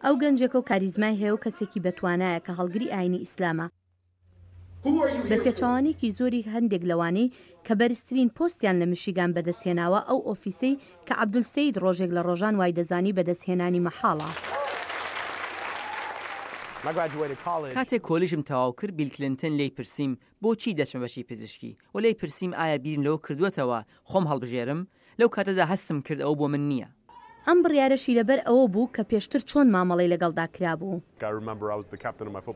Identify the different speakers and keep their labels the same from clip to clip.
Speaker 1: ئەو گەنجێکە و کاریزمای هەیە و کەسێکی بەتوانایە کە هەڵگری ئاینی ئیسلامە. بە پێچەوانێکی زۆری هەندێک لەوانەی کە بەرزترین پۆستیان لە میشیگان بەدەستهێناوە ئەو ئۆفیسەی کە عەبدولسەید ڕۆژێک لە ڕۆژان وای دەزانی بەدەستهێنانی مەحاڵە.
Speaker 2: کاتێک کۆلیژم تەواو کرد بیل کلینتن لی پرسییم بۆچی دەچمە بەشی پزیشکی و لی پرسییم ئایا بیرم لەوە کردووەتەوە خۆم هەڵبژێرم. لەو کاتەدا هەستم کرد ئەو بۆ من نییە.
Speaker 1: ئەم بڕیارەشی لەبەر ئەوە بوو کە پێشتر چۆن مامەڵەی لەگەڵدا کرابوو.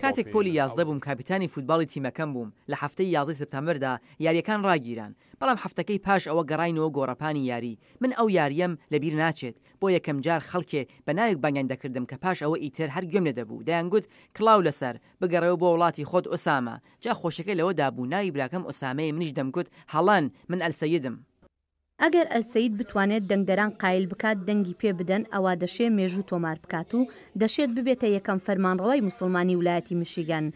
Speaker 2: کاتێک پۆلی 11 بووم کاپیتانی فوتباڵی تیمەکەم بووم لە هەفتەی 11 سپتامبەردا یاریەکان ڕاگیران، بەڵام هەفتەکەی پاش ئەوە گەڕاینەوە گۆڕەپانی یاری. من ئەو یاریەم لەبیر ناچێت بۆ یەکەم جار خەڵکێ بە ناوێک بانگیان دەکردم کە پاش ئەوە ئیتر هەر گوێم لێدەبوو دەیانگوت کڵاو لەسەر بگەڕێەوە بۆ وڵاتی خۆت ئۆسامە. جا خۆشەکەی لەوەدا بوو ناوی براکەم ئۆسامەیە، منیش دەمگوت هەڵان من ئەلسەیدم.
Speaker 1: ئەگەر ئەلسەید بتوانێت دەنگدەران قایل بکات دەنگی پێ بدەن ئەوا دەشێ مێژوو تۆمار بکات و دەشێت ببێتە یەکەم فەرمانڕەوای موسڵمانی ویلایەتی میشیگن.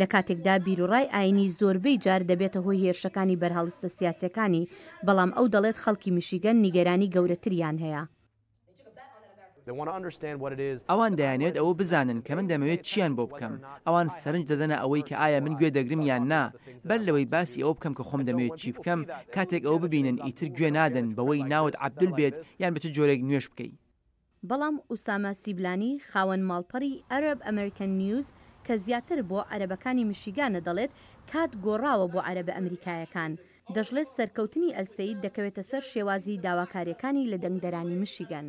Speaker 1: لە کاتێکدا بیرروڕای ئاینی زۆربەی جار دەبێتە هۆی هێرشەکانی بەرهەڵستە سیاسەکانی، بەڵام ئەو دەڵێت خەڵکی میشیگن نیگەرانی گەورەتریان هەیە.
Speaker 2: ئەوان دەیانێت ئەوە بزانن کە من دەمەوێت چیان بۆ بکەم. ئەوان سەرنج دەدەنە ئەوەی کە ئایا من گوێ دەگرم یان نا، بەر لەوەی باسی ئەوە بکەم کە خۆم دەمەوێت چی بکەم. کاتێک ئەوە ببینن ئیتر گوێ نادەن بەوەی ناوت عەبدول بێت یان بە چ جۆرێک نوێش بکەی.
Speaker 1: بەڵام ئوسامە سیبلانی خاوەن ماڵپەڕی ئەرەب ئەمریکن نیوز کە زیاتر بۆ عەرەبەکانی میشیگانە دەڵێت کات گۆڕاوە بۆ عەرەبە ئەمریکایەکان. دەژڵێت سەرکەوتنی ئەلسەید دەکەوێتە سەر شێوازی داواکاریەکانی لە دەنگدەرانی میشیگن.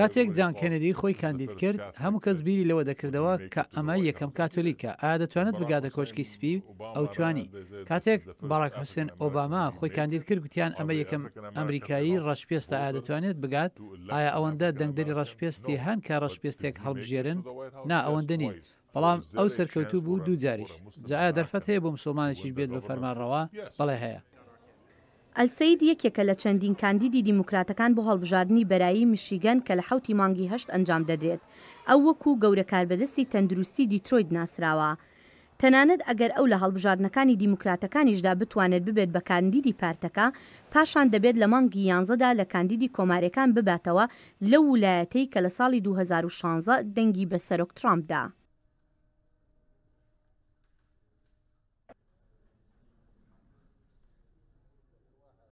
Speaker 3: کاتێک جان کەنەدی خۆی کاندید کرد هەموو کەس بیری لەوە دەکردەوە کە ئەمە یەکەم کاتۆلیکە ئایا دەتوانێت بگاتە کۆشکی سپی ئەو توانی. کاتێک باراک حوسێن ئۆباما خۆی کاندید کرد گوتیان ئەمە یەکەم ئەمریکایی ڕەشپێستە ئایا دەتوانێت بگات. ئایا ئەوەندە دەنگدەری ڕەشپێستی هەن کە ڕەشپێستێک هەڵبژێرن؟ نا ئەوەندە نین، بەڵام ئەو سەرکەوتوو بوو دوو جاریش. جایا دەرفەت هەیە بۆ مسڵمانێکیش بێت بە فەرمانڕەوا؟ بەڵێ هەیە.
Speaker 1: ئەلسەید یەکێکە لە چەندین کاندیدی دیموکراتەکان بۆ هەڵبژاردننی بەرایی میشیگن کە لە 7 مانگی 8 ئەنجام دەدرێت. ئەو وەکو گەورە کاربەدەستی تەندروستی دیترۆیت ناسراوە. تەنانەت ئەگەر ئەو لە هەڵبژاردنەکانی دیموکراتەکانیشدا بتوانێت ببێت بە کاندیدی پارتەکە، پاشان دەبێت لە مانگی 11دا لە کاندیدی کۆمارەکان بباتەوە لە ویلایەتی کە لە ساڵی 2016 دەنگی بە سەرۆک ترامپدا.